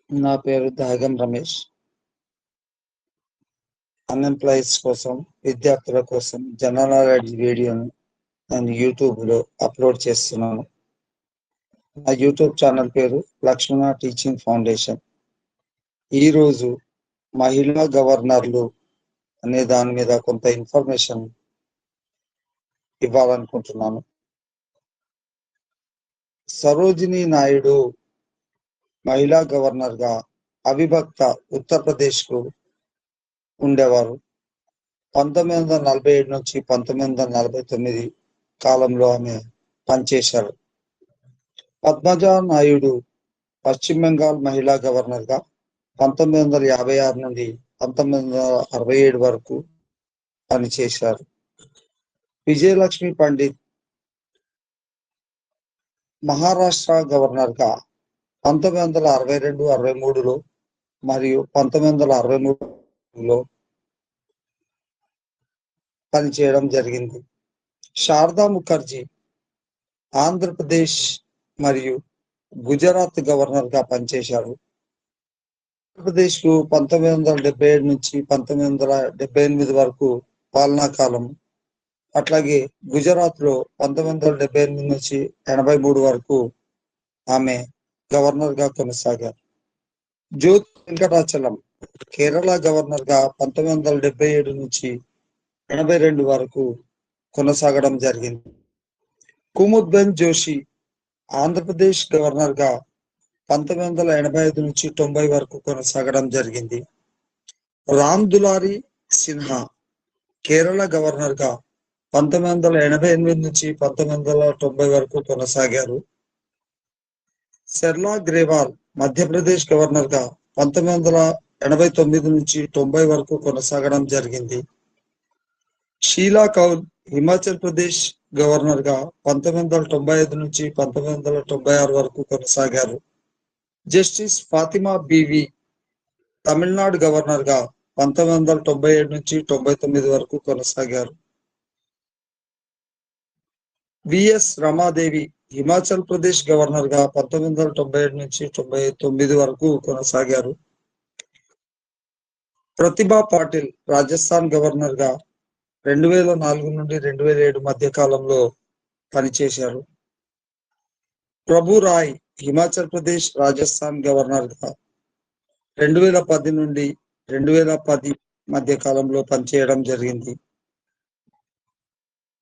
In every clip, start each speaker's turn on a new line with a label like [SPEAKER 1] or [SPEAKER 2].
[SPEAKER 1] నా పేరు దాగం రమేష్. అన్ఎంప్లాయీస్ కోసం, విద్యార్థుల కోసం జనరల్ నాలెడ్జ్ వీడియోను నేను యూట్యూబ్లో అప్లోడ్ చేస్తున్నాను. నా యూట్యూబ్ ఛానల్ పేరు లక్ష్మణ టీచింగ్ ఫౌండేషన్. ఈరోజు మహిళా గవర్నర్లు అనే దాని మీద కొంత ఇన్ఫర్మేషన్ ఇవ్వాలనుకుంటున్నాను. సరోజినీ నాయుడు మహిళా గవర్నర్గా అవిభక్త ఉత్తరప్రదేశ్కు ఉండేవారు. 1947 నుంచి 1949 కాలంలో ఆమె పనిచేశారు. పద్మజా నాయుడు పశ్చిమ బెంగాల్ మహిళా గవర్నర్గా 1956 నుండి 1967 వరకు పనిచేశారు. విజయలక్ష్మి పండిత్ మహారాష్ట్ర గవర్నర్గా 1962-63లో మరియు 1963లో పనిచేయడం జరిగింది. శారదా ముఖర్జీ ఆంధ్రప్రదేశ్ మరియు గుజరాత్ గవర్నర్గా పనిచేశారు. ఆంధ్రప్రదేశ్కు 1977 నుంచి 1978 వరకు పాలనా కాలం, అట్లాగే గుజరాత్లో 1978 నుంచి 83 వరకు ఆమె గవర్నర్గా కొనసాగారు. జ్యోతి వెంకటాచలం కేరళ గవర్నర్గా 1977 నుంచి 82 వరకు కొనసాగడం జరిగింది. కుముద్ బెన్ జోషి ఆంధ్రప్రదేశ్ గవర్నర్గా 1985 నుంచి 90 వరకు కొనసాగడం జరిగింది. రామ్ దులారి సిన్హా కేరళ గవర్నర్గా 1988 నుంచి 1990 వరకు కొనసాగారు. శర్లా గ్రేవాల్ మధ్యప్రదేశ్ గవర్నర్గా 1989 నుంచి 90 వరకు కొనసాగడం జరిగింది. షీలా కౌల్ హిమాచల్ ప్రదేశ్ గవర్నర్గా 1995 నుంచి 1996 వరకు కొనసాగారు. జస్టిస్ ఫాతిమా బీవి తమిళనాడు గవర్నర్గా 1997 నుంచి 99 వరకు కొనసాగారు. విఎస్ రమాదేవి హిమాచల్ ప్రదేశ్ గవర్నర్గా 1997 నుంచి 99 వరకు కొనసాగారు. ప్రతిభా పాటిల్ రాజస్థాన్ గవర్నర్గా 2004 నుండి 2007 మధ్య కాలంలో పనిచేశారు. ప్రభు రాయ్ హిమాచల్ ప్రదేశ్ రాజస్థాన్ గవర్నర్గా 2010 నుండి 2010 మధ్య కాలంలో పనిచేయడం జరిగింది.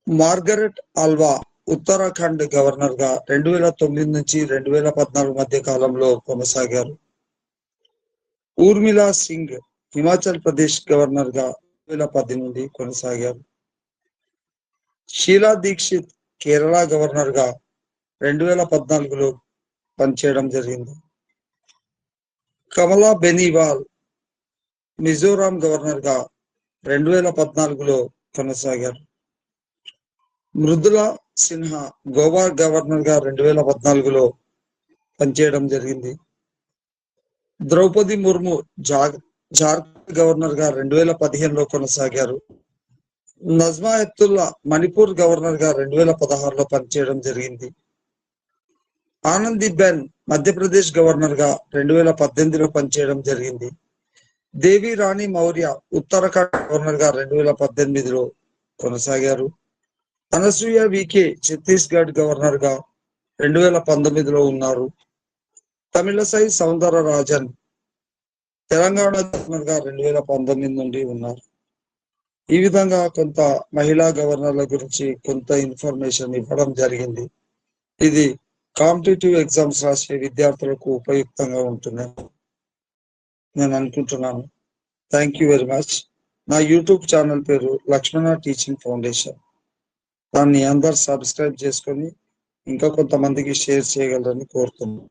[SPEAKER 1] మార్గరెట్ ఆల్వా ఉత్తరాఖండ్ గవర్నర్గా 2009 నుంచి 2014 మధ్య కాలంలో కొనసాగారు. ఊర్మిళా సింగ్ హిమాచల్ ప్రదేశ్ గవర్నర్గా 2010 నుండి కొనసాగారు. షీలా దీక్షిత్ కేరళ గవర్నర్గా 2014లో పనిచేయడం జరిగింది. కమలా బెనీవాల్ మిజోరాం గవర్నర్గా 2014లో కొనసాగారు. మృదులా సిన్హా గోవా గవర్నర్గా 2014లో పనిచేయడం జరిగింది. ద్రౌపది ముర్ము జార్ఖండ్ గవర్నర్గా 2015లో కొనసాగారు. నజ్మా హెప్తుల్లా మణిపూర్ గవర్నర్గా 2016లో పనిచేయడం జరిగింది. ఆనందీబెన్ మధ్యప్రదేశ్ గవర్నర్గా 2018లో పనిచేయడం జరిగింది. దేవి రాణి మౌర్య ఉత్తరాఖండ్ గవర్నర్గా 2018లో కొనసాగారు. అనసూయ వికే ఛత్తీస్గఢ్ గవర్నర్గా 2019లో ఉన్నారు. తమిళసై సౌందరరాజన్ తెలంగాణ గవర్నర్గా 2019 నుండి ఉన్నారు. ఈ విధంగా కొంత మహిళా గవర్నర్ల గురించి కొంత ఇన్ఫర్మేషన్ ఇవ్వడం జరిగింది. ఇది కాంపిటేటివ్ ఎగ్జామ్స్ రాసే విద్యార్థులకు ఉపయుక్తంగా ఉంటుందని నేను అనుకుంటున్నాను. Thank you very much. నా యూట్యూబ్ ఛానల్ పేరు లక్ష్మణ టీచింగ్ ఫౌండేషన్. దాన్ని అందరు సబ్స్క్రైబ్ చేసుకొని ఇంకా కొంతమందికి షేర్ చేయగలరని కోరుతున్నాను.